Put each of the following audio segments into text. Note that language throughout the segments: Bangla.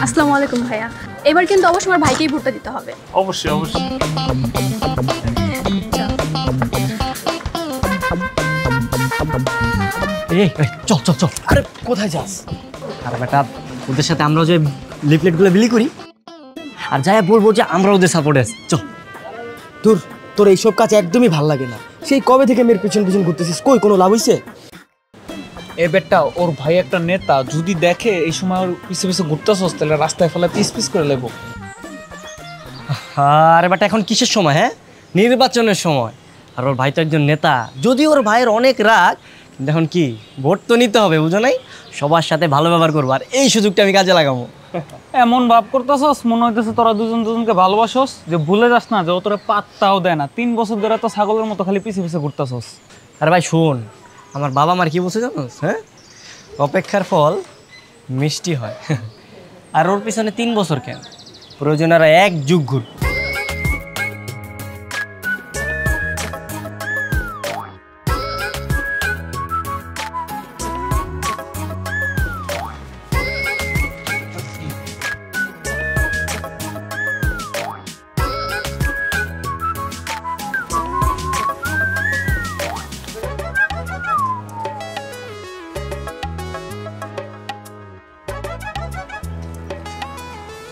আসসালামু আলাইকুম ভাইয়া, এবার কিন্তু অবশ্যই আমার ভাইকেই ভোটটা দিতে হবে। অবশ্যই অবশ্যই। চল চল চল। আরে কোথায় যাস? আরে বেটা, ওদের সাথে আমরা যে লিফলেটগুলো বিলি করি আর যাই বলবো যে আমরা ওদের সাপোর্টে আছি। চল। তোর এইসব কাজ একদমই ভাল লাগে না। সেই কবে থেকে মেয়ের পিছন পিছন ঘুরতেছিস, কই কোনো লাভ হইছে? এ বেটা, ওর ভাই একটা নেতা, যদি দেখে এই সময় ওর পিছে পিছে ঘুরতেছস তাহলে রাস্তায় ফেলে পিস পিস করে লেবো। আরে বেটা, এখন কিসের সময়? হ্যাঁ, নির্বাচনের সময়। আর ওর ভাই তো একজন নেতা, যদি ওর ভাইয়ের অনেক রাগ, কিন্তু এখন কি ভোট তো নিতে হবে, বুঝো নাই? সবার সাথে ভালো ব্যবহার করবো, আর এই সুযোগটা আমি কাজে লাগাবো। এমন ভাব করতেছস মনে হইতেছে তোরা দুজন দুজনকে ভালোবাসস, যে ভুলে যাস না যে ও তোরা পাত্তাও দেয় না। 3 বছর ধরে তো ছাগলের মতো খালি পিছে পিছে ঘুরতেছস। আরে ভাই শোন, আমার বাবা মার কি বলছে জানোস? হ্যাঁ, অপেক্ষার ফল মিষ্টি হয়। আর ওর পিছনে 3 বছর কেন, প্রয়োজন আর 1 যুগ ঘুর।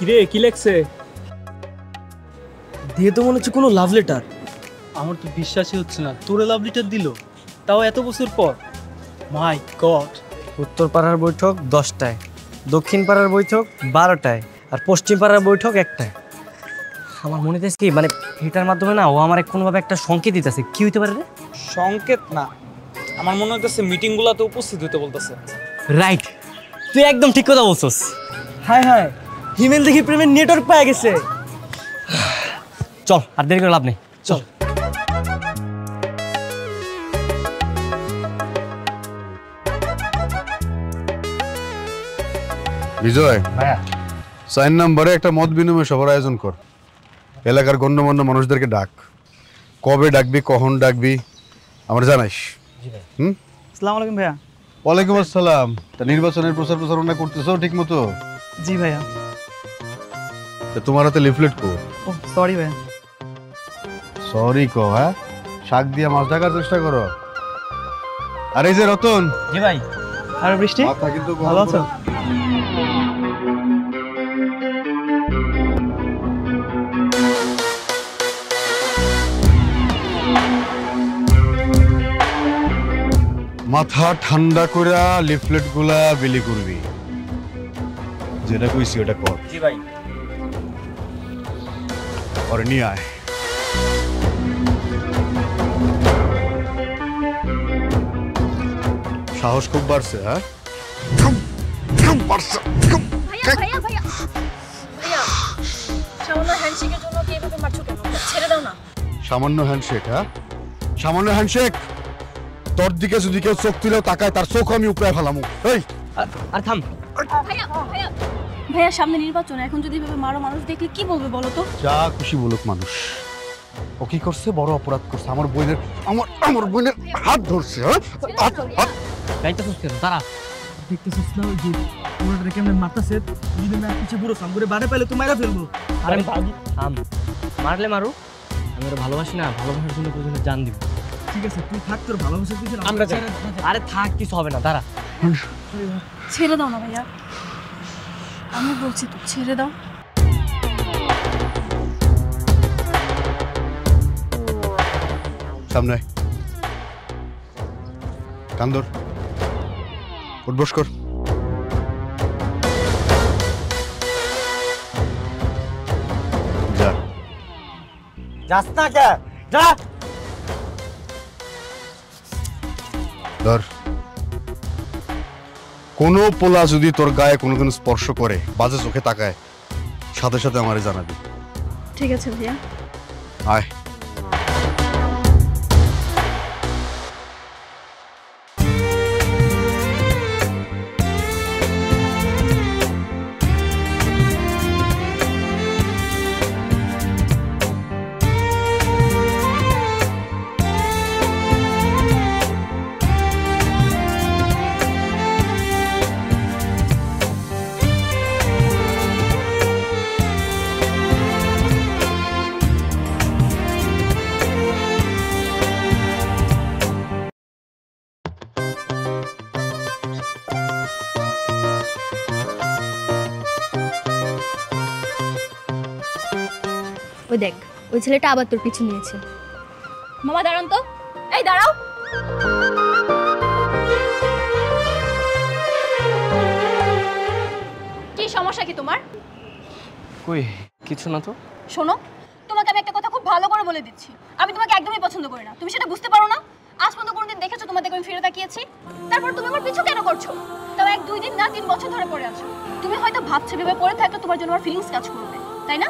কিরে, কি লেখছে? দিয়ে তো মনে হচ্ছে কোনো লাভ লেটার। আমার তো বিশ্বাসই হচ্ছে না, তোরে লাভ লেটার দিল, তাও এত বছর পর। মাই গড। উত্তর পাড়ার বৈঠক 10টায়, দক্ষিণ পাড়ার বৈঠক 12টায়, আর পশ্চিম পাড়ার বৈঠক 1টায়। আমার মনে হচ্ছে কি, মানে এটার মাধ্যমে না ও আমার কোনোভাবে একটা সংকেত দিতেছে। কি হইতে পারে রে? সংকেত না, আমার মনে হইতেছে মিটিং গুলাতে উপস্থিত হইতে বলতেছে। রাইট, তুই একদম ঠিক কথা বলছস। হায় হায়, হিমেল দেখি প্রেমের নেটওয়ার্ক পাওয়া গেছে। চল, আর দেরি করে লাভ নেই, চল। বিজয়, 4 নম্বরে একটা মত বিনিময় সভার আয়োজন কর। এলাকার গণ্যমান্য মানুষদেরকে ডাক। কবে ডাকবি, কখন ডাকবি আমার জানাইস। আসসালামু আলাইকুম ভাইয়া। ওয়ালাইকুম আসসালাম। তা নির্বাচনের প্রচার প্রচারণা করতেছো ঠিক মতো? জি ভাইয়া। তোমার হাতে লিফলেট কো? ও সরি ভাইয়া। সরি কো? হ্যাঁ, শাক দিয়া মাছ ঢাকার চেষ্টা করো। আর এই যে রতন। জি ভাই। আর বৃষ্টি, মাথা কিন্তু ভালো আছো? মাথা ঠান্ডা করে লিফলেট গুলা বিলি করবি, যেটা কইছি ওটা কর। জি ভাই। ওরে নিয়ে আয়। সাহস খুব বাড়ছে। হ্যাঁ, ভাইয়া ভাইয়া ভাইয়া, সামান্য হ্যান্ডশেকের জন্য কি এভাবে মারছো কেন? ছেড়ে দাও না। সামান্য হ্যান্ডশেক? হ্যাঁ, সামান্য হ্যান্ডশেক? তোর দিকে যদি কেউ চোখ তুলেও তাকায়, তার চোখ আমি উপড়ায় ফেলামু। এই, আর থাম। ভাইয়া ভাইয়া ভাইয়া, সামনে নির্বাচন, এখন যদি এভাবে মারো মানুষ দেখলে কি বলবে বলো তো? যা খুশি বলুক মানুষ। ও কি করছে? বড় অপরাধ করছে। আমার বোনের হাত ধরছে। গাইতেছস কেন? দাঁড়া। দেখতেছিস না ওই যে পুরোটা কেমন মারতাছে? যদি না পিছে পুরো সামনে বাড়ে পেলে তো মারা ফেলবো। আরে থাম, মারলে মারু, আমি ওরা ভালোবাসি না, ভালোবাসার জন্য প্রয়োজনে জান দিব। ঠিক আছে, তুই থাক, তোর ভালোবাসা দিছিস। আমরা যাই। আরে থাক, কিছু হবে না, দাঁড়া। ছেড়ে দাও না ভাইয়া, আমি বলছি তো, ছেড়ে দাও। সামনে কান্দর, উঠবস কর। যা। যাস না কে? যা। ধর, কোনো পোলা যদি তোর গায়ে কোনোদিন স্পর্শ করে, বাজে চোখে তাকায়, সাথে সাথে আমারে জানাবি। ঠিক আছে ভাইয়া। আয়। ওই দেখ ওই ছেলেটা আবার তোর পিছু নিয়েছে। মামা দাঁড়ান তো, এই দাঁড়াও। কি সমস্যা কি তোমার? কই কিছু না তো। শোনো, তোমাকে আমি একটা কথা খুব ভালো করে বলে দিচ্ছি, আমি তোমাকে একদমই পছন্দ করি না। তুমি সেটা বুঝতে পারো না? আজ পর্যন্ত কোনোদিন দেখেছো তোমাদের আমি ফিরে তাকিয়েছি? তারপর তুমি আমার পিছু কেন করছো? তাও 1-2 দিন না 3 বছর ধরে পড়ে আছো। তুমি হয়তো ভাবছো ভেবে পড়ে থাকলে তোমার জন্য আমার ফিলিংস কাজ করবে, তাই না?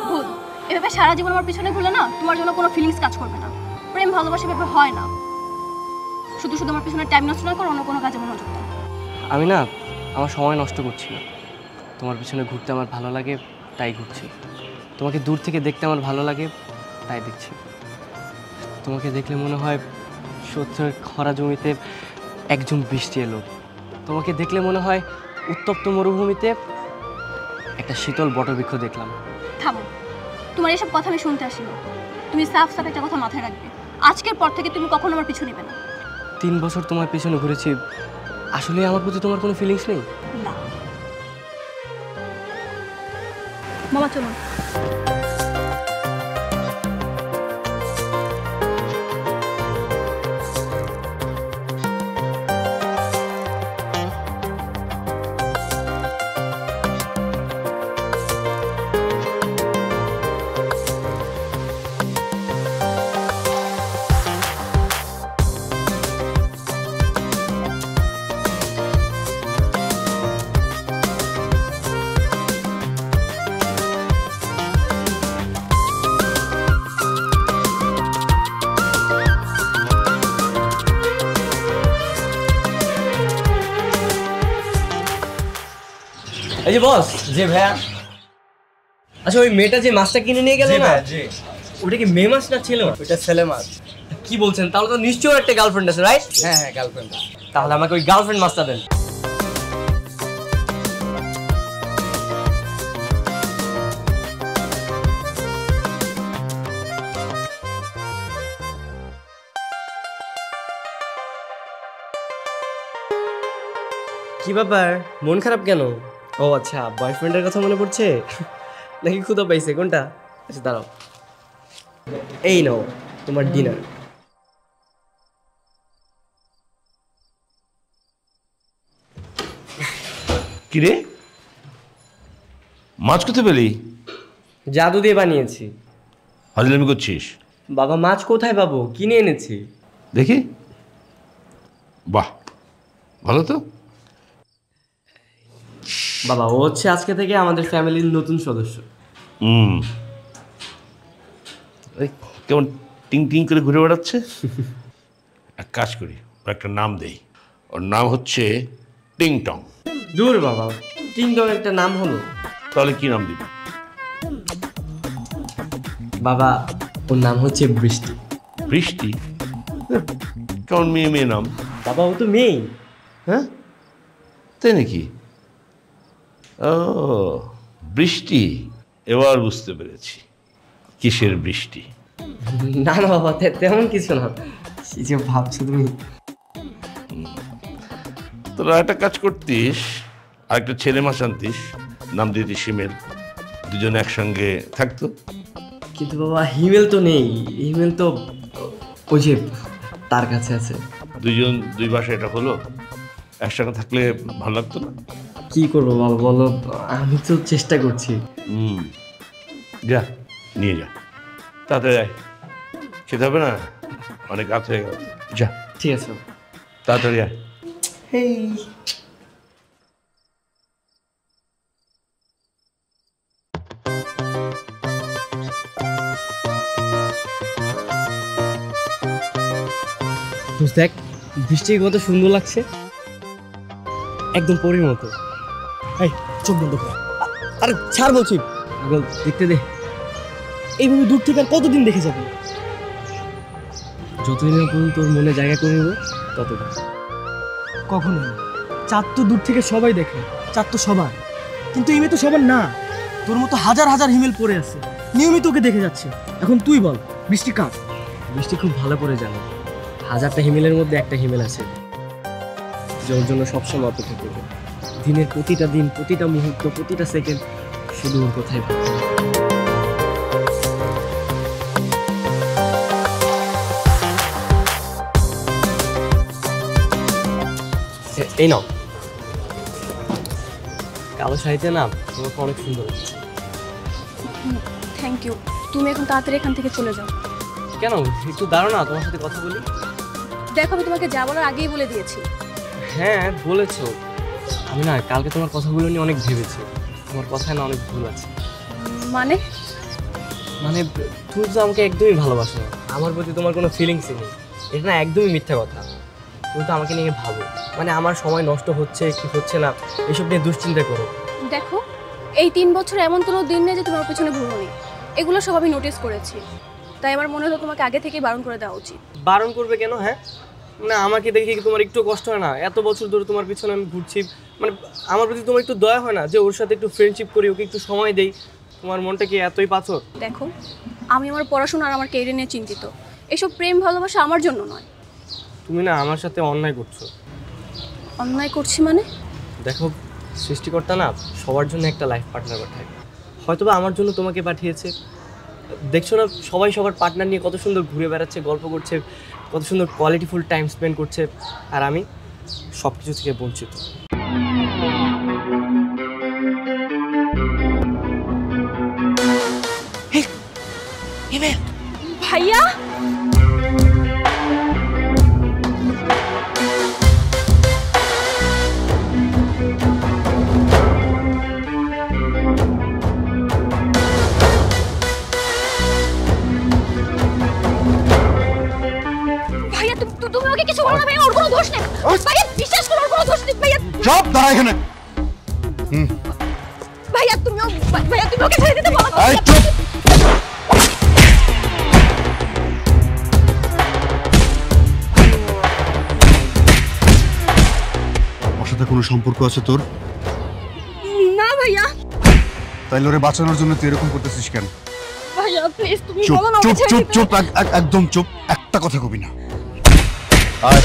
ভুল। এভাবে সারা জীবন আমার পিছনে ঘুরলে না তোমার জন্য কোনো ফিলিংস কাজ করবে না। প্রেম ভালোবাসা ব্যাপার হয় না। শুধু শুধু আমার পিছনে টাইম নষ্ট না করে অন্য কোনো কাজে মনোযোগ দাও। আমি না আমার সময় নষ্ট করছি না। তোমার পিছনে ঘুরতে আমার ভালো লাগে তাই ঘুরছি। তোমাকে দূর থেকে দেখতে আমার ভালো লাগে তাই দেখছি। তোমাকে দেখলে মনে হয় সত্যের খরা জমিতে একজন বৃষ্টি এলো। তোমাকে দেখলে মনে হয় উত্তপ্ত মরুভূমিতে একটা শীতল বটবৃক্ষ দেখলাম। থামো, তোমার এসব কথা আমি শুনতে আসিনি। তুমি সাফ সাফ একটা কথা মাথায় রাখবে, আজকের পর থেকে তুমি কখনো আমার পিছু নেবে না। 3 বছর তোমার পিছনে ঘুরেছি, আসলে আমার প্রতি তোমার কোনো ফিলিংস নেই? না। মামা চলুন। এই যে বস। যে ভাইয়া, আচ্ছা ওই মেয়েটা যে মাছটা কিনে নিয়ে গেল না, ওটা কি মেয়ে মাছ না ছেলে মাছ? ওটা ছেলে মাছ। কি বলছেন? তাহলে তো নিশ্চয়ই একটা গার্লফ্রেন্ড আছে, রাইট? হ্যাঁ হ্যাঁ, গার্লফ্রেন্ড। তাহলে আমাকে ওই গার্লফ্রেন্ড মাছটা দেন। কি ব্যাপার, মন খারাপ কেন? ও আচ্ছা, বয়ফ্রেন্ডের কথা মনে পড়ছে নাকি ক্ষুধা পাইছে? কোনটা? আচ্ছা দাঁড়াও, এই নাও তোমার ডিনার। কিরে, মাছ কোথায় পেলি? জাদু দিয়ে বানিয়েছি। হাজলামি করছিস? বাবা মাছ কোথায় পাবো, কিনে এনেছি। দেখি। বাহ, ভালো তো। বাবা ও হচ্ছে আজকে থেকে আমাদের ফ্যামিলির নতুন সদস্য। এই কেমন টিং টিং করে ঘুরে বেড়াচ্ছে। এক কাজ করি, ওর একটা নাম দেই। ওর নাম হচ্ছে টিং টং। দূর বাবা, টিং টং একটা নাম হলো। তাহলে কি নাম দিবি? বাবা ওর নাম হচ্ছে বৃষ্টি। বৃষ্টি? কেমন মেয়ে মেয়ে নাম। বাবা ও তো মেয়ে। হ্যাঁ, তাই নাকি? ও বৃষ্টি, এবার বুঝতে পেরেছি কিসের বৃষ্টি। না না বাবা, তেমন কিছু না। কি যে ভাবছো তুমি। তোরা একটা কাজ করতিস, আর একটা ছেলে মাছ আনতিস, নাম দিতিস হিমেল। দুজনে একসঙ্গে থাকতো। কিন্তু বাবা হিমেল তো নেই। হিমেল তো ওই যে তার কাছে আছে। দুজন দুই ভাষা এটা হলো, একসঙ্গে থাকলে ভালো লাগতো না? কি করবো বাবা বলো, আমি তো চেষ্টা করছি। যা নিয়ে যা, তাড়াতাড়ি আয়, খেতে হবে না, অনেক রাত হয়ে গেল। যা, ঠিক আছে তাড়াতাড়ি আয়। দেখ বৃষ্টি কত সুন্দর লাগছে, একদম পরীর মতো। এই চোখ বন্ধ কর। আরে ছাড় বলছি। দেখতে দে। এইভাবে দূর থেকে আর কতদিন দেখে যাবি? যতদিন না পর্যন্ত তোর মনে জায়গা করে নেবো ততদিন। কখনো না। চাঁদ তো দূর থেকে সবাই দেখে, চাঁদ তো সবার, কিন্তু এই মেয়ে তো সবার না। তোর মতো হাজার হাজার হিমেল পড়ে আছে, নিয়মিত ওকে দেখে যাচ্ছে। এখন তুই বল, বৃষ্টি কার? বৃষ্টি খুব ভালো করে জানে 1000টা হিমেলের মধ্যে একটা হিমেল আছে যে ওর জন্য সবসময় অপেক্ষা করবে। দিনের প্রতিটা দিন, প্রতিটা মুহূর্ত, প্রতিটা সেকেন্ড শুধু ওর কথাই ভাবতাম। এই নাও, কালো শাড়িতে না তোমাকে অনেক সুন্দর লাগছে। Thank you. তুমি এখন তাড়াতাড়ি এখান থেকে চলে যাও। কেন, একটু দাঁড়াও না, তোমার সাথে কথা বলি। দেখো আমি তোমাকে যা বলার আগেই বলে দিয়েছি। হ্যাঁ বলেছো, আমি না কালকে তোমার কথাগুলো নিয়ে অনেক ভেবেছি। তোমার কথায় না অনেক ভুল আছে। মানে মানে তুমি তো আমাকে একদমই ভালোবাসো না, আমার প্রতি তোমার কোনো ফিলিংসই নেই। এটা না একদমই মিথ্যা কথা। তুমি তো আমাকে নিয়ে ভাবো, মানে আমার সময় নষ্ট হচ্ছে কি হচ্ছে না এসব নিয়ে দুশ্চিন্তা করো। দেখো, এই 3 বছর এমন কোনো দিন নেই যে তোমার পেছনে ঘুরোনি। এগুলো সব আমি নোটিস করেছি, তাই আমার মনে হলো তোমাকে আগে থেকেই বারণ করে দেওয়া উচিত। বারণ করবে কেন? হ্যাঁ, না আমাকে দেখে কি তোমার একটু কষ্ট হয় না? এত বছর ধরে তোমার পিছনে আমি ঘুরছি, মানে আমার প্রতি তোমার একটু দয়া হয় না যে ওর সাথে একটু ফ্রেন্ডশিপ করি, ওকে একটু সময় দেই? তোমার মনটা কি এতই পাথর? দেখো, আমি আমার পড়াশোনা আর আমার ক্যারিয়ার নিয়ে চিন্তিত। এসব প্রেম ভালোবাসা আমার জন্য নয়। তুমি না আমার সাথে অন্যায় করছো। অন্যায় করছি মানে? দেখো, সৃষ্টিকর্তা না সবার জন্য একটা লাইফ পার্টনার পাঠায়। হয়তোবা আমার জন্য তোমাকে পাঠিয়েছে। দেখছো না সবাই সবার পার্টনার নিয়ে কত সুন্দর ঘুরে বেড়াচ্ছে, গল্প করছে, কত সুন্দর কোয়ালিটিফুল টাইম স্পেন্ড করছে, আর আমি সব কিছু থেকে বঞ্চিত। ভাইয়া, ভাইয়া তুমি ওকে কিছু বলো না ভাইয়া, ওর কোনো দোষ নেই। ভাইয়া বিশ্বাস করো, ওর কোনো দোষ নেই। ভাইয়া চুপ, দাঁড়া এখানে। ভাইয়া ভাইয়া তুমি ওকে ছেড়ে দিতে বলো না। এই চুপ। ওর সাথে কোনো সম্পর্ক আছে তোর? না ভাইয়া। তাইলে ওরে বাঁচানোর জন্য তুই এরকম করতেছিস কেন? ভাইয়া প্লিজ তুমি চুপ বলো না ওকে চুপ ছেড়ে চুপ দিতে। চুপ, একদম চুপ, একটা কথা কবি না। আয়।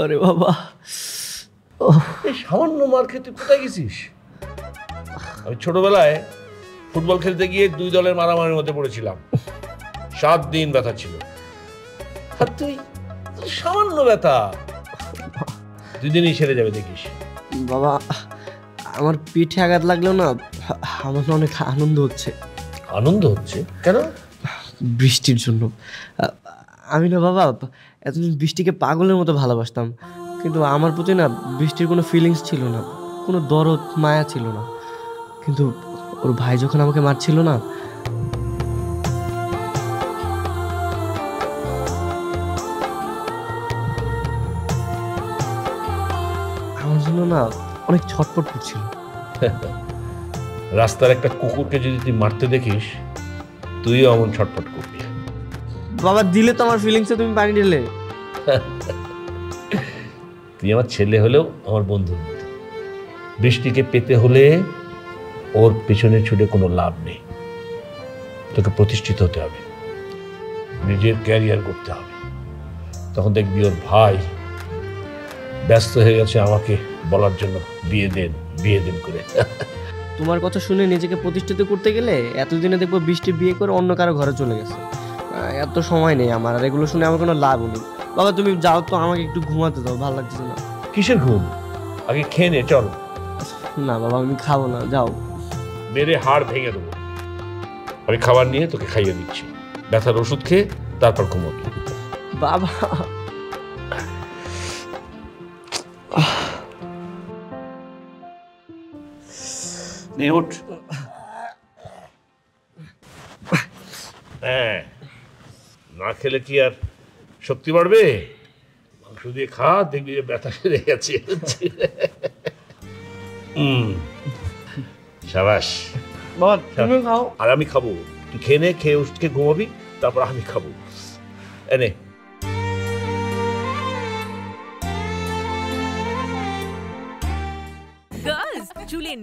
আরে বাবা, এই সামান্য মার খেতে কোথায় গেছিস? আমি ছোটবেলায় ফুটবল খেলতে গিয়ে 2 দলের মারামারির মধ্যে পড়েছিলাম। 7 দিন ব্যথা ছিল। আর তুই সামান্য ব্যথা, 2 দিনই সেরে যাবে দেখিস। বাবা আমার পিঠে আঘাত লাগলেও না আমার না অনেক আনন্দ হচ্ছে। আনন্দ হচ্ছে কেন? বৃষ্টির জন্য। আমি না বাবা এতদিন বৃষ্টিকে পাগলের মতো ভালোবাসতাম, কিন্তু আমার প্রতি না বৃষ্টির কোনো ফিলিংস ছিল না, কোনো দরদ মায়া ছিল না। কিন্তু ওর ভাই যখন আমাকে মারছিল না, আমার জন্য না অনেক ছটফট করছিল। রাস্তার একটা কুকুরকে যদি তুই মারতে দেখিস, তুইও এমন ছটফট করবি। বাবা দিলে তো আমার ফিলিংসে তুমি পানি ঢেলে। তুই আমার ছেলে হলেও আমার বন্ধুর মতো। বৃষ্টিকে পেতে হলে ওর পেছনে ছুটে কোনো লাভ নেই। তোকে প্রতিষ্ঠিত হতে হবে, নিজের ক্যারিয়ার করতে হবে। তখন দেখবি ওর ভাই ব্যস্ত হয়ে গেছে আমাকে বলার জন্য বিয়ে দেন করে। তোমার কথা শুনে নিজেকে প্রতিষ্ঠিত করতে গেলে এতদিনে দেখবো বৃষ্টি বিয়ে করে অন্য কারো ঘরে চলে গেছে। এত সময় নেই আমার, আর এগুলো শুনে আমার কোনো লাভ নেই। বাবা তুমি যাও তো, আমাকে একটু ঘুমাতে দাও, ভালো লাগছে না। কিসের ঘুম? আগে খেয়ে নে, চল। না বাবা আমি খাবো না, যাও। মেরে হাড় ভেঙে দেবো। আমি খাবার নিয়ে তোকে খাইয়ে দিচ্ছি, ব্যথার ওষুধ খেয়ে তারপর ঘুমোবি। বাবা নে ওঠ। হ্যাঁ, না খেলে কি আর শক্তি বাড়বে? মাংস দিয়ে খা, দেখবি যে ব্যথা সেরে গেছে। সাবাস বাবা তুমি খাও। আর আমি খাবো। তুই খেয়ে নে, খেয়ে ওষুধ খেয়ে ঘুমাবি, তারপর আমি খাবো। এনে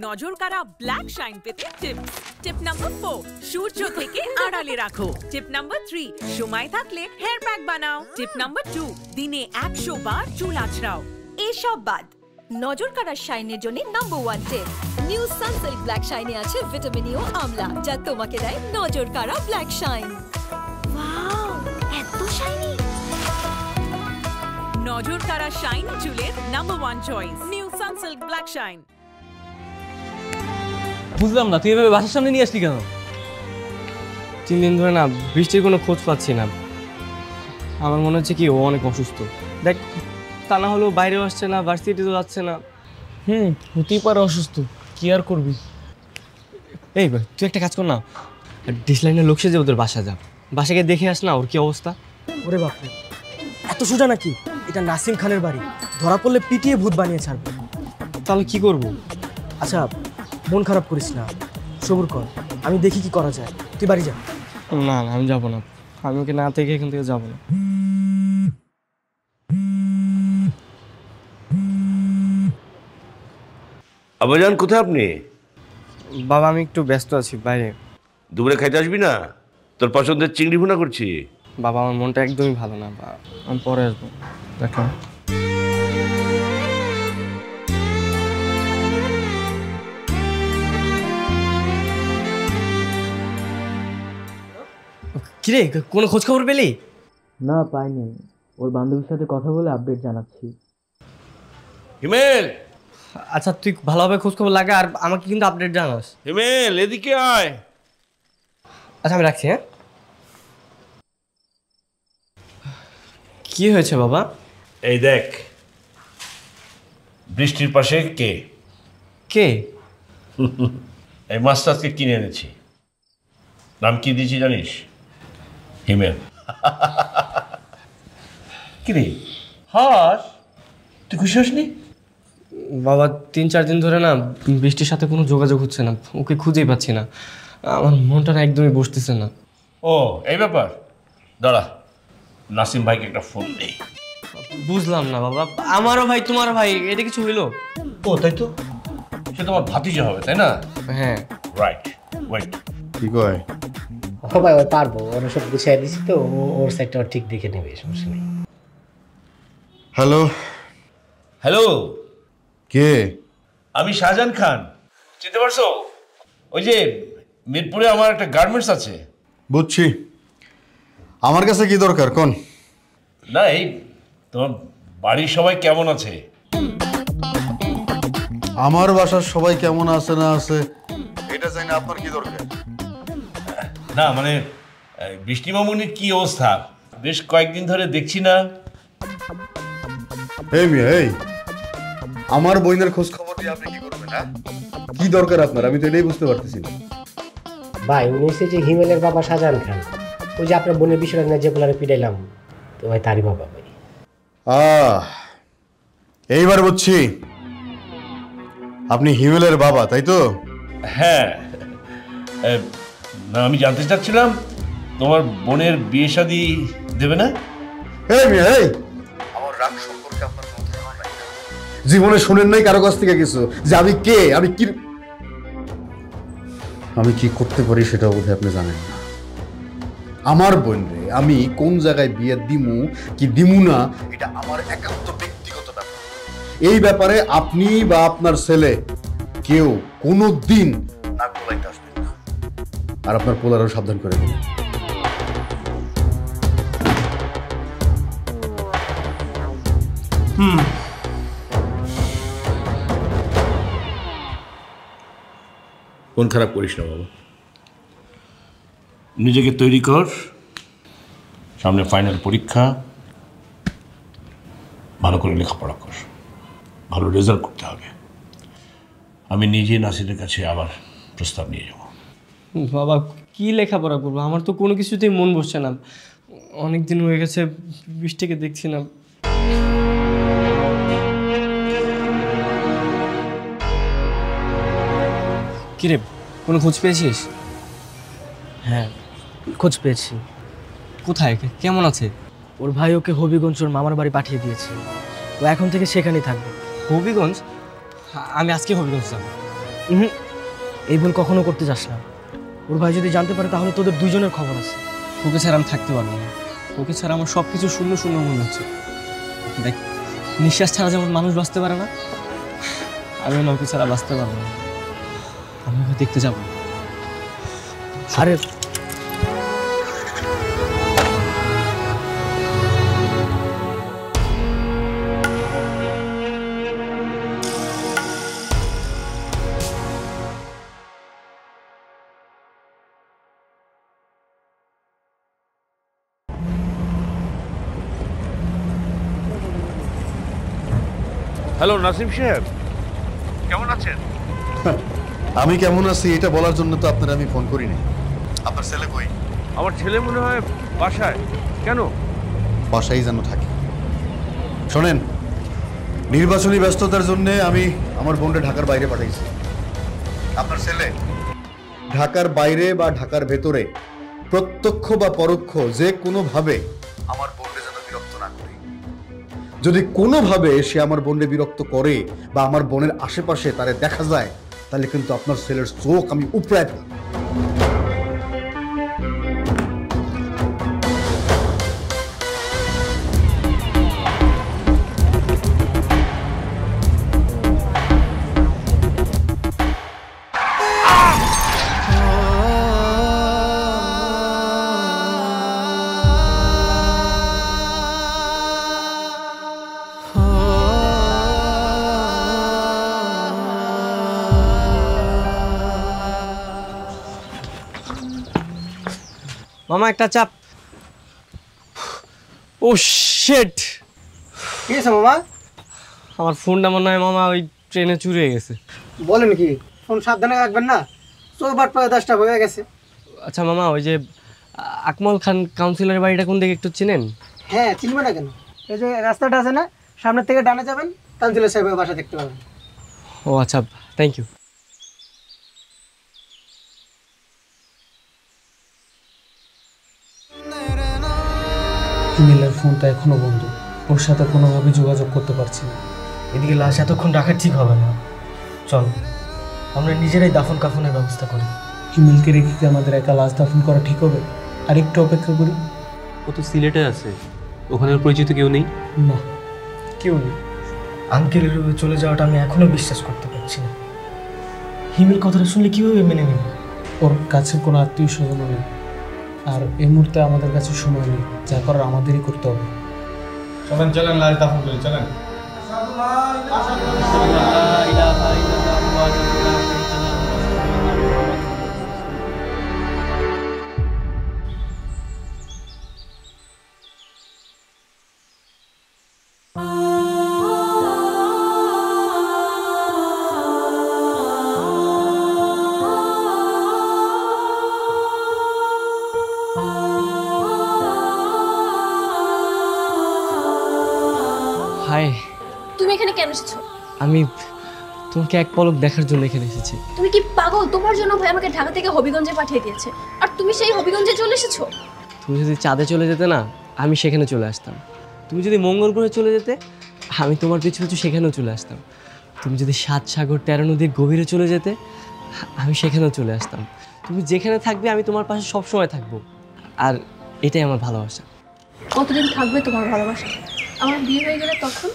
নজর কাড়া ব্ল্যাক শাইন পেতে টিপস। টিপ নাম্বার 4, সূর্য থেকে আড়ালে রাখো। টিপ নাম্বার 3, সময় থাকলে হেয়ার প্যাক বানাও। টিপ নাম্বার 2, দিনে 100 বার চুল আঁচড়াও। এসব বাদ নজর কাড়ার শাইনের জন্য নাম্বার 1 টিপ, নিউ সানসিল্ক ব্ল্যাক শাইনে আছে ভিটামিন ই ও আমলা, যা তোমাকে দেয় নজর কাড়া ব্ল্যাক শাইন। ওয়াও, এত শাইনি! নজর কাড়া শাইন চুলের number 1 choice, new Sunsilk black shine. বুঝলাম না, তুই এভাবে বাসার সামনে নিয়ে আসলি কেন? 3 দিন ধরে না বৃষ্টির কোনো খোঁজ পাচ্ছি না। আমার মনে হচ্ছে কি ও অনেক অসুস্থ। দেখ, তা না হলেও বাইরেও আসছে না, ভার্সিটিতেও যাচ্ছে না। হতেই পারে অসুস্থ, কি আর করবি। এই তুই একটা কাজ কর না, ডিসলাইনের লোক সেজে ওদের বাসা যা, বাসাকে দেখে আস না ওর কি অবস্থা। ওরে বাপরে, এত সোজা নাকি? এটা নাসিম খানের বাড়ি, ধরা পড়লে পিটিয়ে ভূত বানিয়ে ছাড়বে। তাহলে কি করবো? আচ্ছা, মন খারাপ করিস না, সবুর কর, আমি দেখি কি করা যায়। তুই বাড়ি যা। না না, আমি যাবো না, আমি ওকে না থেকে এখান থেকে যাবো না। আব্বাজান কোথায় আপনি? বাবা আমি একটু ব্যস্ত আছি বাইরে। দুপুরে খাইতে আসবি না? তোর পছন্দের চিংড়ি ভুনা করছি। বাবা আমার মনটা একদমই ভালো না, আমি পরে আসবো। দেখো কিরে, কোনো খোঁজ খবর পেলি? না, পাইনি। ওর বান্ধবীর সাথে কথা বলে আপডেট জানাচ্ছি। হিমেল, আচ্ছা তুই ভালোভাবে খোঁজ খবর লাগা আর আমাকে কিন্তু আপডেট জানাস। হিমেল এদিকে আয়। আচ্ছা আমি রাখছি। হ্যাঁ, কি হয়েছে বাবা? এই দেখ, বৃষ্টির পাশে কে কে? এই মাছটা আজকে কিনে এনেছি। নাম কি দিয়েছি জানিস? হিমেল। কিরে হাস, তুই খুশি হসনি? বাবা 3-4 দিন ধরে না বৃষ্টির সাথে কোনো যোগাযোগ হচ্ছে না, ওকে খুঁজেই পাচ্ছি না। আমার মনটা না একদমই বসতেছে না। ও এই ব্যাপার, দাঁড়া নাসিম ভাইকে একটা ফোন দেই। বুঝলাম না বাবা, আমারও ভাই তোমারও ভাই, এটা কিছু হইলো? ও তাই তো, সে তোমার ভাতিজা হবে তাই না? হ্যাঁ রাইট, ওয়েট। কি কয়? ও ভাই, ও পারবো, ওর সব গুছিয়ে দিছি তো, ওর সাইডটা ঠিক দেখে নেবে, সমস্যা নেই। হ্যালো। হ্যালো, কে? আমি শাহজাহান খান, চিনতে পারছো? ওই যে মিরপুরে আমার একটা গার্মেন্টস আছে। বুঝছি। আমার কাছে কি দরকার কোন? না, এই তোমার বাড়ির সবাই কেমন আছে? আমার বাসার সবাই কেমন আছে না আছে এটা জানি না, আপনার কি দরকার? না মানে বৃষ্টি মামুনির কি অবস্থা? বেশ কয়েকদিন ধরে দেখছি না। এই মিয়া, এই আমার বইনের খোঁজ খবর দিয়ে আপনি কি করবেন? হ্যাঁ, কি দরকার আপনার? আমি তো এটাই বুঝতে পারতেছি না। ভাই উনি হচ্ছে যে হিমেলের বাবা শাহজাহান খান, ওই যে আপনার বোনের বিষয়টা নিয়ে যে বলারে পিটাইলাম, তো ভাই তারই বাবা ভাই। এইবার বুঝছি, আপনি হিমেলের বাবা তাই তো? হ্যাঁ, না আমি জানতে চাচ্ছিলাম তোমার বোনের বিয়ে শাদী দেবে না? এই মিয়া, এই আমার রাগ সম্পর্কে আপনার কোনো ধারণা নাই। জীবনে শুনেন নাই কারো কাছ থেকে কিছু, যে আমি কে, আমি কি করতে পারি সেটাও বোধহয় আপনি জানেন না। আমার বোন রে আমি কোন জায়গায় বিয়ে দিমু কি দিমু না, এটা আমার একান্ত ব্যক্তিগত ব্যাপার। এই ব্যাপারে আপনি বা আপনার ছেলে কেউ কোনো দিন নাক গলাইতে আসবেন না। আর আপনার পোলারও সাবধান করে দেবেন। মন খারাপ করিস না বাবা, নিজেকে তৈরি কর, সামনে ফাইনাল পরীক্ষা, ভালো করে লেখাপড়া কর, ভালো রেজাল্ট করতে হবে। আমি নিজে নাসিরের কাছে আবার প্রস্তাব নিয়ে যাব। বাবা কি লেখাপড়া করবো, আমার তো কোনো কিছুতেই মন বসছে না। অনেক দিন হয়ে গেছে বৃষ্টিকে দেখছি না। কিরে, কোনো খোঁজ পেয়েছিস? হ্যাঁ, খোঁজ পেয়েছি। কোথায়, কেমন আছে? ওর ভাই ওকে হবিগঞ্জ ওর মামার বাড়ি পাঠিয়ে দিয়েছে, ও এখন থেকে সেখানেই থাকবে। হবিগঞ্জ? আমি আজকে হবিগঞ্জ যাবো। এই ভুল কখনো করতে যাস না। ওর ভাই যদি জানতে পারে তাহলে তোদের দুইজনের খবর আছে। ওকে ছাড়া আমি থাকতে পারবো না। ওকে ছাড়া আমার সব কিছু শূন্য শূন্য মনে হচ্ছে। দেখ, নিঃশ্বাস ছাড়া যেমন মানুষ বাঁচতে পারে না, আমি ওকে ছাড়া বাঁচতে পারবো না। আমি ওকে দেখতে যাবো। আরে হ্যালো নাসিম সাহেব, কেমন আছেন? আমি কেমন আছি এটা বলার জন্য তো আপনার আমি ফোন করিনি। আপনার ছেলে কই? আমার ছেলে মনে হয় বাসায়। কেন? বাসায় যেন থাকে। শোনেন, নির্বাচনী ব্যস্ততার জন্য আমি আমার বোনকে ঢাকার বাইরে পাঠাইছি। আপনার ছেলে ঢাকার বাইরে বা ঢাকার ভেতরে প্রত্যক্ষ বা পরোক্ষ যে কোনোভাবে আমার বোনকে যেন বিরক্ত না করে। যদি কোনোভাবে সে আমার বোনকে বিরক্ত করে বা আমার বোনের আশেপাশে তারে দেখা যায়, তাহলে কিন্তু আপনার ছেলের চোখ আমি উপড়ায় ফেলব। মামা একটা চাপ। ও শিট, কি আছে মামা? আমার ফোনটা মনে হয় মামা ওই ট্রেনে চুরি হয়ে গেছে। বলেন কি? ফোন সাবধানে রাখবেন না, চোখ বাট পায়ে 10টা হয়ে গেছে। আচ্ছা মামা, ওই যে আকমল খান কাউন্সিলরের বাড়িটা কোন দিকে একটু চিনেন? হ্যাঁ, চিনবে না কেন? এই যে রাস্তাটা আছে না, সামনের থেকে ডানে যাবেন, কাউন্সিলর সাহেবের বাসা দেখতে পাবেন। ও আচ্ছা, থ্যাংক ইউ। হিমেলের ফোনটা এখনো বন্ধ, ওর সাথে কোনোভাবে যোগাযোগ করতে পারছি না। এদিকে লাশ এতক্ষণ রাখা ঠিক হবে না। চল আমরা নিজেরাই দাফন কাফনের ব্যবস্থা করি। হিমেলকে রেখে কি আমাদের একা লাশ দাফন করা ঠিক হবে? আর একটু অপেক্ষা করি। ও তো সিলেটে আছে, ওখানে পরিচিত কেউ নেই। না, কেউ নেই। আঙ্কেলের রূপে চলে যাওয়াটা আমি এখনো বিশ্বাস করতে পারছি না। হিমেল কথাটা শুনলে কীভাবে মেনে নেব? ওর কাছে কোনো আত্মীয় স্বজনও নেই, আর এই মুহূর্তে আমাদের কাছে সময় নেই। যা করার আমাদেরই করতে হবে। চলেন চলেন, লাশ দাফন করি, চলেন। হাই, তুমি এখানে কেন এসেছো? আমি তোমাকে এক পলক দেখার জন্য এখানে এসেছি। তুমি কি পাগল? তোমার জন্য ভাই আমাকে ঢাকা থেকে হবিগঞ্জে পাঠিয়ে দিয়েছে, আর তুমি সেই হবিগঞ্জে চলে এসেছো। তুমি যদি চাঁদে চলে যেতে না, আমি সেখানে চলে আসতাম। তুমি যদি মঙ্গল গ্রহে চলে যেতে, আমি তোমার পিছু পিছু সেখানেও চলে আসতাম। তুমি যদি 7 সাগর 13 নদীর গভীরে চলে যেতে, আমি সেখানেও চলে আসতাম। তুমি যেখানে থাকবে আমি তোমার পাশে সবসময় থাকবো, আর এটাই আমার ভালোবাসা। কতদিন থাকবে তোমার ভালোবাসা? আমার বিয়ে হয়ে গেলে তখন?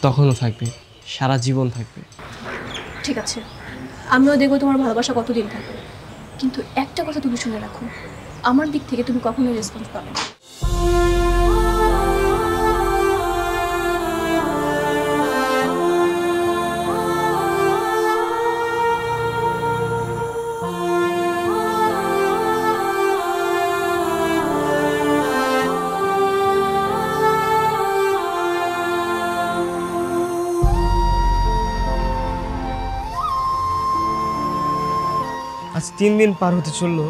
তখনও থাকবে, সারা জীবন থাকবে। ঠিক আছে, আমিও দেখবো তোমার ভালোবাসা কতদিন থাকবে। কিন্তু একটা কথা তুমি শুনে রাখো, আমার দিক থেকে তুমি কখনোই রেসপন্স পাবে না। আজ 3 দিন পার হতে চললো,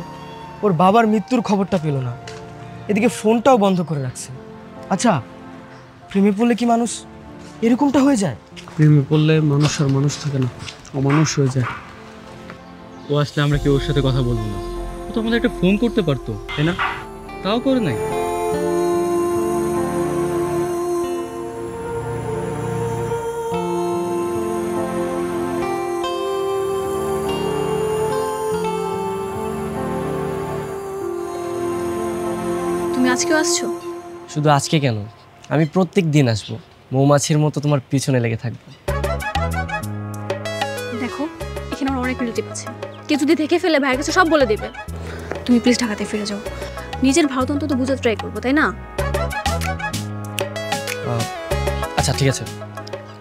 ওর বাবার মৃত্যুর খবরটা পেল না। এদিকে ফোনটাও বন্ধ করে রাখছে। আচ্ছা, প্রেমে পড়লে কি মানুষ এরকমটা হয়ে যায়? প্রেমে পড়লে মানুষ আর মানুষ থাকে না, অমানুষ হয়ে যায়। ও আসলে আমরা কেউ ওর সাথে কথা বলবো না। ও তো আমাদের একটা ফোন করতে পারতো, তাই না? তাও করে নাই। আজকেও আসছো? শুধু আজকে কেন, আমি প্রত্যেক দিন আসবো, মৌমাছির মতো তোমার পিছনে লেগে থাকবো। দেখো এখানে আমার অনেক রিলেটিভ আছে, কেউ যদি দেখে ফেলে ভাইয়ের কাছে সব বলে দেবে। তুমি প্লিজ ঢাকাতে ফিরে যাও, নিজের ভালো অন্তত বুঝতে ট্রাই করবো, তাই না? আচ্ছা ঠিক আছে,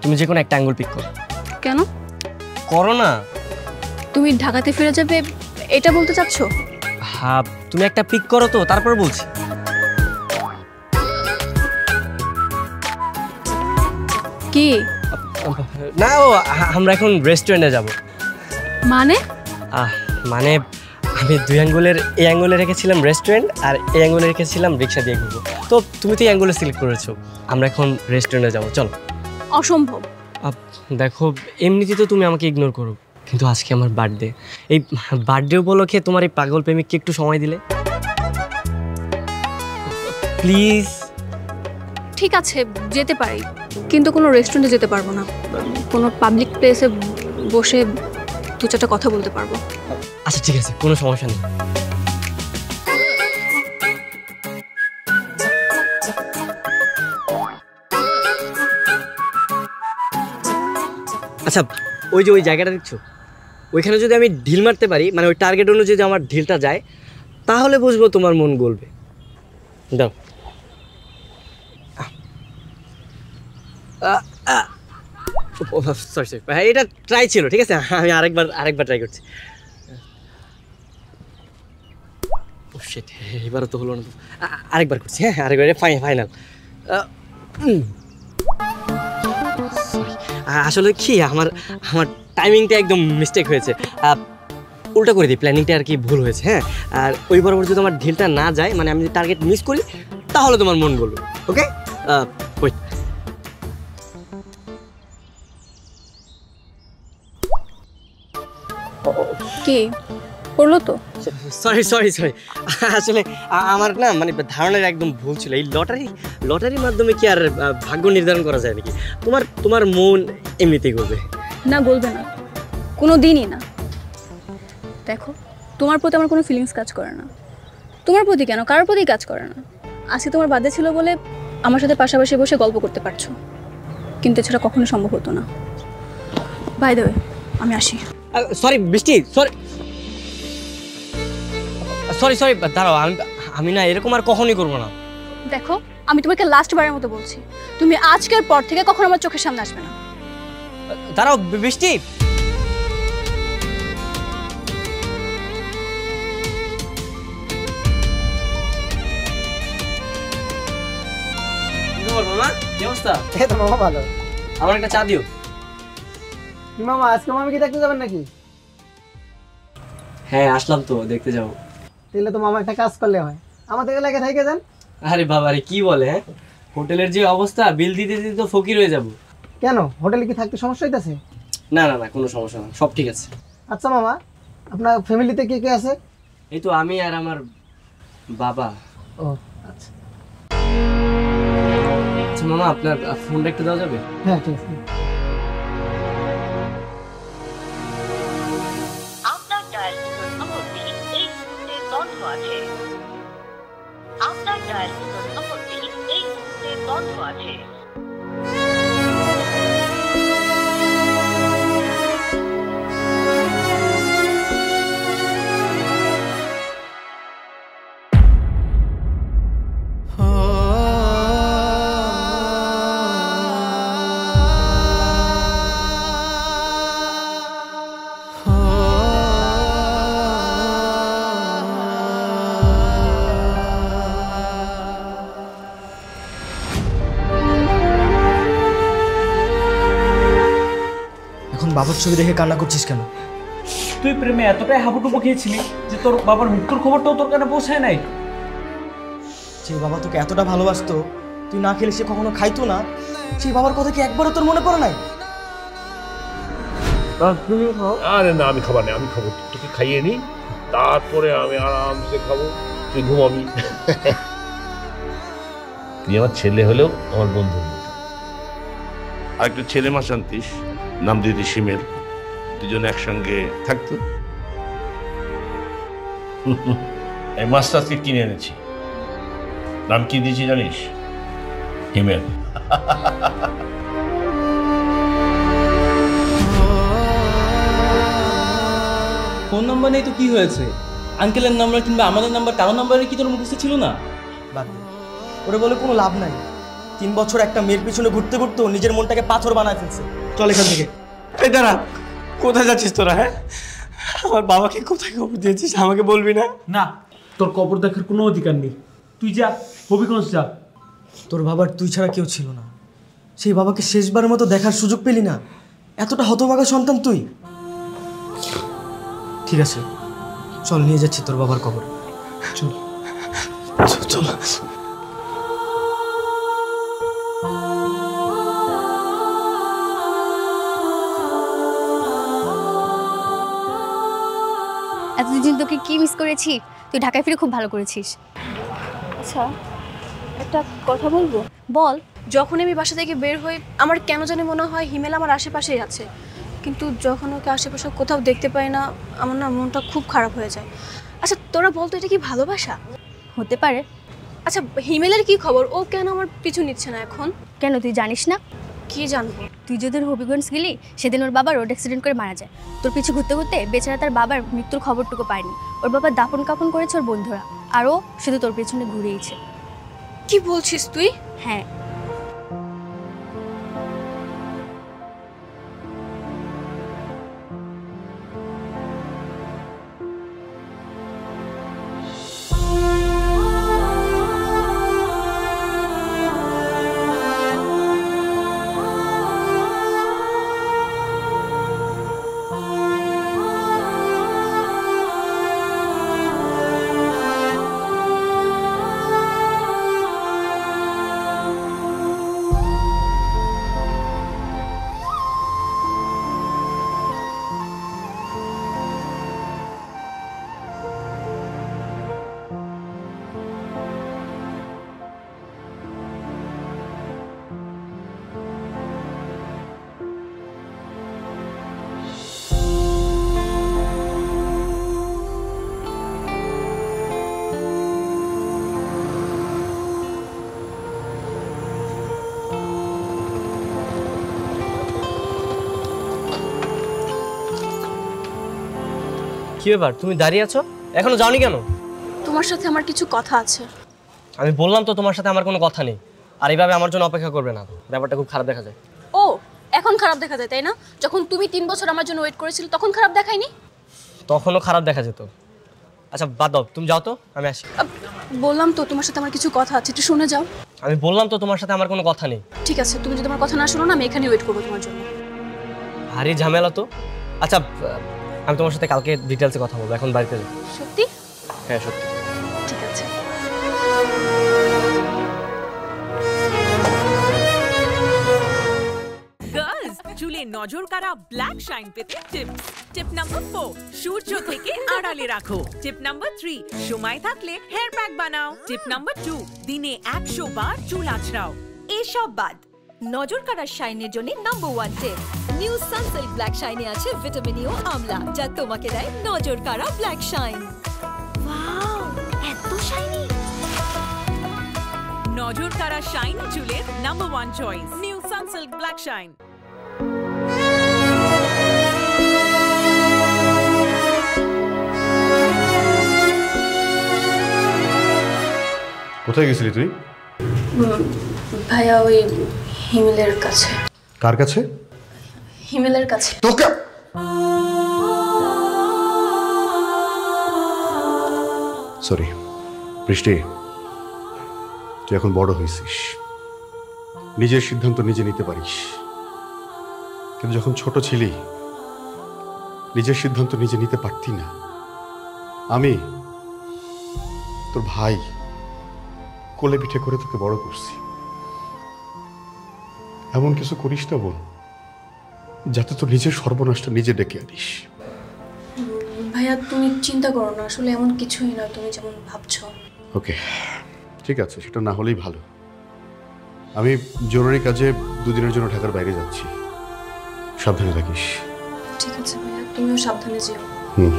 তুমি যে কোনো একটা অ্যাঙ্গেল পিক করো। কেন? করো না। তুমি ঢাকাতে ফিরে যাবে এটা বলতে চাচ্ছ? হ্যাঁ, তুমি একটা পিক করো তো, তারপর বলছি। কি না, ও আমরা এখন রেস্টুরেন্টে যাব। মানে? মানে আমি দুই অ্যাঙ্গুলের, এই অ্যাঙ্গুলে রেখেছিলাম রেস্টুরেন্ট, আর এই অ্যাঙ্গুলে রেখেছিলাম রিক্সা দিয়ে ঘুরবো। তো তুমি তো এই অ্যাঙ্গুলে সিলেক্ট করেছো, আমরা এখন রেস্টুরেন্টে যাবো, চলো। অসম্ভব। দেখো এমনিতেই তো তুমি আমাকে ইগনোর করো, কিন্তু আজকে আমার বার্থডে, এই বার্থডে উপলক্ষে তোমার এই পাগল প্রেমিককে একটু সময় দিলে প্লিজ। ঠিক আছে যেতে পারি, কিন্তু কোনো রেস্টুরেন্টে যেতে পারবো না, কোনো পাবলিক প্লেসে বসে দু চারটা কথা বলতে পারবো। আচ্ছা ঠিক আছে, কোনো সমস্যা নেই। আচ্ছা ওই যে ওই জায়গাটা দেখছো, ওইখানে যদি আমি ঢিল মারতে পারি, মানে ওই টার্গেট অনুযায়ী যদি আমার ঢিলটা যায়, তাহলে বুঝবো তোমার মন গলবে। দাও। সরি সরি, এটা ট্রাই ছিল, ঠিক আছে, আমি আরেকবার ট্রাই করছি। এবারও তো হলো না, আরেকবার করছি। হ্যাঁ আরেকবার, ফাইনাল। আসলে কি আমার টাইমিংটা একদম মিস্টেক হয়েছে, উল্টা করে দিই, প্ল্যানিংটা আর কি ভুল হয়েছে। হ্যাঁ, আর ওই বরাবর যদি আমার ঢিলটা না যায়, মানে আমি যদি টার্গেট মিস করি, তাহলে তোমার মন বলবে। Okay wait. কি করলো তো? সরি সরি সরি, আসলে আমার না মানে ধারণার একদম ভুল ছিল। এই লটারির মাধ্যমে কি আর ভাগ্য নির্ধারণ করা যায় নাকি? তোমার মন এমনিতেই করবে না, বলবে না, কোনো দিনই না। দেখো তোমার প্রতি আমার কোনো ফিলিংস কাজ করে না, তোমার প্রতি কেন, কারোর প্রতি কাজ করে না। আজকে তোমার বার্থডে ছিল বলে আমার সাথে পাশাপাশি বসে গল্প করতে পারছো, কিন্তু এছাড়া কখনো সম্ভব হতো না। বাই দ্য ওয়ে, আমি আসি। সরি বৃষ্টি, সরি সরি, দাঁড়াও, আমি না এরকম আর কখনই করবো না। দেখো আমি তোমাকে লাস্ট বারের মতো বলছি, তুমি আজকের পর থেকে কখনো আমার চোখের সামনে আসবে না। দাঁড়াও বৃষ্টি, মামা কি অবস্থা? এই তো মামা ভালো। আমার একটা চা দিও। কি মামা, আজকে মামি কি দেখতে যাবেন নাকি? হ্যাঁ আসলাম তো, দেখতে যাবো। তাহলে তো মামা একটা কাজ করলে হয়, আমাদের এলাকা থেকে যান। আরে বাবা রে, কি বলে? হ্যাঁ, হোটেলের যে অবস্থা, বিল দিতে দিতে তো ফকির হয়ে যাব। কেন, হোটেলে কি থাকতে সমস্যা হইতাছে? না না না, কোনো সমস্যা না, সব ঠিক আছে। আচ্ছা মামা, আপনার ফ্যামিলিতে কে কে আছে? এই তো আমি আর আমার বাবা। ও আচ্ছা। আচ্ছা মামা, আপনার ফোনটা একটু দেওয়া যাবে? হ্যাঁ ঠিক আছে। আপনার ডায়াল নম্বরটি এই মুহূর্তে বন্ধ আছে। আপনার ডায়াল নম্বরটি এই মুহূর্তে বন্ধ আছে। বাবার ছবি দেখে কান্না করছিস কেন? তুই প্রেমে এতটাই হাবুডুবু খেয়েছিলি যে তোর বাবার মৃত্যুর খবরটাও তোর কানে পৌঁছায় নাই। যে বাবা তোকে এতটা ভালোবাসতো, তুই না খেলে সে কখনো খাইতো না, সেই বাবার কথা কি একবারও তোর মনে পড়ে নাই? আরে না, আমি খাবার নেই, আমি খাবো, তোকে খাইয়ে নি, তারপরে আমি আরামসে খাবো, তুই ঘুমাবি। তুই আমার ছেলে হলেও আমার বন্ধুর মতো। আর একটা ছেলে মা শান্তিস, নাম দিদি শিমের, দুজন একসঙ্গে থাকতো। এই মাছটা আজকে কিনে এনেছি, নাম কি দিয়েছি জানিস? হিমেল। ফোন নাম্বার নেই তো কি হয়েছে? আঙ্কেলের নাম্বার কিংবা আমাদের নাম্বার কারো নাম্বারে কি তোর মুখস্থ ছিল না? বাদ দে। ওরে বলে কোনো লাভ নাই। 3 বছর একটা মেয়ের পিছনে ঘুরতে ঘুরতে ও নিজের মনটাকে পাথর বানায় ফেলছে। চল এখান থেকে। এই দাঁড়া, কোথায় যাচ্ছিস তোরা? হ্যাঁ, আমার বাবাকে কোথায় খবর দিয়েছিস আমাকে বলবি না? না, তোর কবর দেখার কোনো অধিকার নেই। তুই যা, হবিগঞ্জ যা। তোর বাবার তুই ছাড়া কেউ ছিল না। সেই বাবাকে শেষবার মতো দেখার সুযোগ পেলি না। এতটা হতভাগা সন্তান তুই। ঠিক আছে, চল নিয়ে যাচ্ছি তোর বাবার কবর। চল চল। এতদিন তোকে কি মিস করেছি। তুই ঢাকায় ফিরে খুব ভালো করেছিস। আচ্ছা, একটা কথা বলবো? বল। যখন আমি বাসা থেকে বের হই আমার কেন জানি মনে হয় হিমেল আমার আশেপাশেই আছে, কিন্তু যখন ওকে আশেপাশে কোথাও দেখতে পাই না আমার না মনটা খুব খারাপ হয়ে যায়। আচ্ছা তোরা বলতো এটা কি ভালোবাসা? হতে পারে। আচ্ছা হিমেলের কি খবর? ও কেন আমার পিছু নিচ্ছে না এখন? কেন, তুই জানিস না? কি জানবো? তুই যেদিন হবিগঞ্জ গেলি সেদিন ওর বাবা রোড অ্যাক্সিডেন্ট করে মারা যায়। তোর পিছু ঘুরতে ঘুরতে বেচারা তার বাবার মৃত্যুর খবরটুকু পায়নি। ওর বাবা দাপন কাপন করেছে ওর বন্ধুরা, আর ও শুধু তোর পেছনে ঘুরেইছে। কি বলছিস তুই? হ্যাঁ। কি ব্যাপার, তুমি দাঁড়িয়ে আছো? এখনো যাওনি কেন? তোমার সাথে আমার কিছু কথা আছে। আমি বললাম তো তোমার সাথে আমার কোনো কথা নেই। আর এইভাবে আমার জন্য অপেক্ষা করবে না, ব্যাপারটা খুব খারাপ দেখা যায়। ও এখন খারাপ দেখা যায় তাই না? যখন তুমি 3 বছর আমার জন্য ওয়েট করেছিলে তখন খারাপ দেখায়নি? তখনও খারাপ দেখা যেত। আচ্ছা বাদ দাও, তুমি যাও তো, আমি আসি। বললাম তো তোমার সাথে আমার কিছু কথা আছে, একটু শুনে যাও। আমি বললাম তো তোমার সাথে আমার কোনো কথা নেই। ঠিক আছে, তুমি যদি আমার কথা না শোনো না আমি এখানে ওয়েট করবো তোমার জন্য। ভারী ঝামেলা তো। আচ্ছা আমি তোমার সাথে কালকে ডিটেলসে কথা বলবো, এখন বাড়িতে যাই। সত্যি? হ্যাঁ সত্যি। ঠিক আছে। গার্লস, চুলে নজর কাড়া ব্ল্যাক শাইন পেতে টিপস। টিপ নাম্বার 4, সূর্য থেকে আড়ালে রাখো। টিপ নাম্বার 3, সময় থাকলে হেয়ার প্যাক বানাও। টিপ নাম্বার 2, দিনে 100 বার চুল আঁচড়াও। এসব বাদ নজর কাড়ার শাইনের জন্য নাম্বার 1 টিপ নিউ সানসিল্ক ব্ল্যাক শাইনে আছে ভিটামিন ই ও আমলা, যা তোমাকে দেয় নজর কাড়া ব্ল্যাক শাইন। ওয়াও, এত শাইনি! নজর কাড়া শাইনি চুলের number 1 choice new Sunsilk black shine. কোথায় গেছিলি তুই? ভাইয়া ওই হিমেলের কাছে। কার কাছে? হিমেলের কাছে। তোকে সরি বৃষ্টি, তুই এখন বড় হয়েছিস, নিজের সিদ্ধান্ত নিজে নিতে পারিস, কিন্তু যখন ছোট ছিলি নিজের সিদ্ধান্ত নিজে নিতে পারতি না। আমি তোর ভাই কোলে পিঠে করে তোকে বড় করছি। এমন কিছু করিস না বোন যাতে তোর নিজের সর্বনাশটা নিজে ডেকে আনিস। ভাইয়া তুমি চিন্তা করো না, আসলে এমন কিছুই না তুমি যেমন ভাবছো। ওকে ঠিক আছে, সেটা না হলেই ভালো। আমি জরুরি কাজে 2 দিনের জন্য ঢাকার বাইরে যাচ্ছি, সাবধানে থাকিস। ঠিক আছে ভাইয়া, তুমিও সাবধানে যেও। হুম।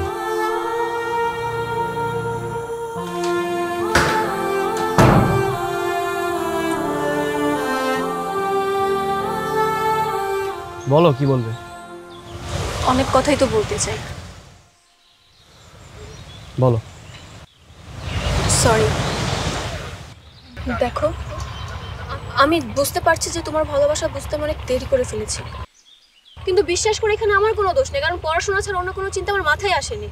বলো কি বলবে। অনেক কথাই তো বলতে চাই। বলো। সরি। দেখো, আমি বুঝতে পারছি যে তোমার ভালোবাসা বুঝতে আমি অনেক দেরি করে ফেলেছি, কিন্তু বিশ্বাস করে এখানে আমার কোনো দোষ নেই, কারণ পড়াশোনা ছাড়া অন্য কোনো চিন্তা আমার মাথায় আসেনি।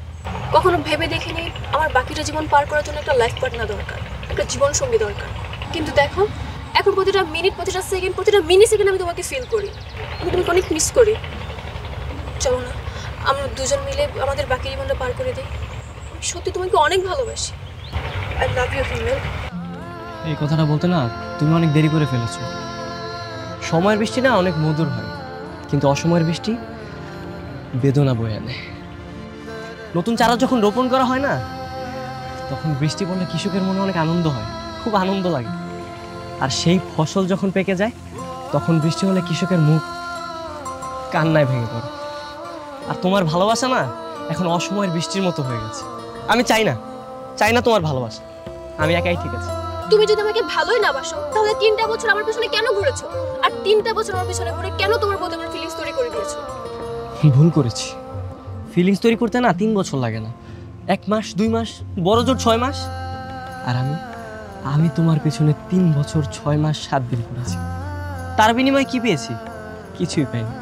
কখনো ভেবে দেখিনি আমার বাকিটা জীবন পার করার জন্য একটা লাইফ পার্টনার দরকার, একটা জীবন সঙ্গী দরকার। কিন্তু দেখো, এখন প্রতিটা মিনিট, প্রতিটা সেকেন্ড, প্রতিটা মিনি সেকেন্ড আমি তোমাকে ফিল করি, আমি তোমাকে অনেক মিস করি। চলো না আমরা দুজন মিলে আমাদের বাকি জীবনটা পার করে দিই। আমি সত্যি তোমাকে অনেক ভালোবাসি। আই লাভ ইউ হিমেল। এই কথাটা বলতে না তুমি অনেক দেরি করে ফেলেছো। সময়ের বৃষ্টি না অনেক মধুর হয়, কিন্তু অসময়ের বৃষ্টি বেদনা বয়ে আনে। নতুন চারা যখন রোপণ করা হয় না, তখন বৃষ্টি পড়লে কৃষকের মনে অনেক আনন্দ হয়, খুব আনন্দ লাগে। আর সেই ফসল যখন পেকে যায়, তখন বৃষ্টি হলে কৃষকের মুখ কান্নায় ভেঙে পড়ে। আর তোমার ভালোবাসা না এখন অসময়ের বৃষ্টির মতো হয়ে গেছে। আমি চাই না তোমার ভালোবাসা, আমি একাই ঠিক আছে। তুমি যদি আমাকে ভালোই না বাসো, তাহলে 3টা বছর আমার পিছনে কেন ঘুরেছো? আর 3টা বছর আমার পিছনে ঘুরে কেন তোমার প্রতি আমার ফিলিংস তৈরি করে দিয়েছো? ভুল করেছি। ফিলিংস তৈরি করতে না 3 বছর লাগে না, 1 মাস, 2 মাস, বড় জোর 6 মাস। আর আমি তোমার পিছনে 3 বছর 6 মাস 7 দিন করেছি। তার বিনিময়ে কি পেয়েছি? কিছুই পাইনি।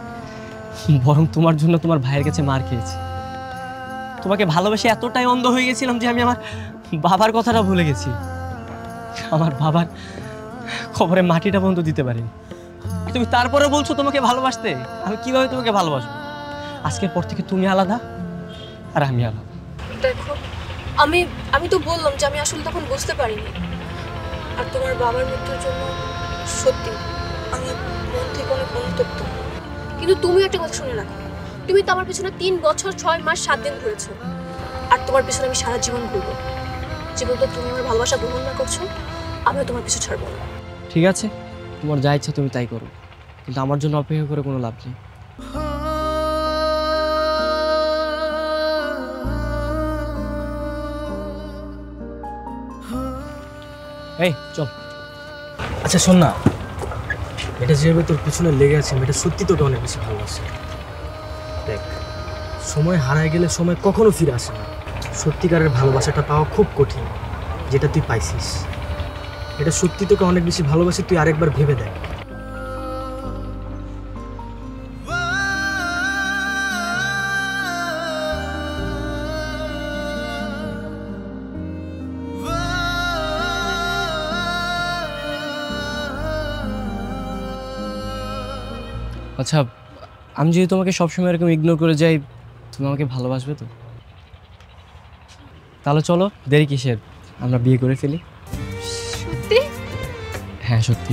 বরং তোমার জন্য তোমার ভাইয়ের কাছে মার খেয়েছি। তোমাকে ভালোবেসে এতটাই অন্ধ হয়ে গেছিলাম যে আমি আমার বাবার কথাটা ভুলে গেছি। আমার বাবার খবরে মাটিটা পর্যন্ত দিতে পারিনি। তুমি তারপরে বলছো তোমাকে ভালোবাসতে। আমি কিভাবে তোমাকে ভালোবাসবো? আজকের পর থেকে তুমি আলাদা আর আমি আলাদা। দেখো, আমি তো বললাম যে আমি আসলে তখন বুঝতে পারিনি। আর তোমার বাবার মৃত্যুর জন্য সত্যি আমি মন থেকে অনেক অনুতপ্ত। কিন্তু তুমি একটা কথা শুনে রাখো, তুমি তো আমার পিছনে 3 বছর 6 মাস 7 দিন ঘুরেছো, আর তোমার পিছনে আমি সারা জীবন ঘুরবো। জীবন তো তুমি আমার ভালোবাসা গ্রহণ না করছো, আমিও তোমার পিছু ছাড়বো না। ঠিক আছে, তোমার যা ইচ্ছা তুমি তাই করো, কিন্তু আমার জন্য অপেক্ষা করে কোনো লাভ নেই। এই চল। আচ্ছা শোন না, এটা যেভাবে তোর পিছনে লেগে আছে, এটা সত্যি তোকে অনেক বেশি ভালোবাসে। দেখ, সময় হারায় গেলে সময় কখনো ফিরে আসে না। সত্যিকারের ভালোবাসাটা পাওয়া খুব কঠিন, যেটা তুই পাইছিস। এটা সত্যি তোকে অনেক বেশি ভালোবাসে, তুই আরেকবার ভেবে দেখ। আচ্ছা, আমি যদি তোমাকে সবসময় এরকম ইগনোর করে যাই, তুমি আমাকে ভালোবাসবে তো? তাহলে চলো, দেরি কিসের, আমরা বিয়ে করে ফেলি। সত্যি? হ্যাঁ সত্যি।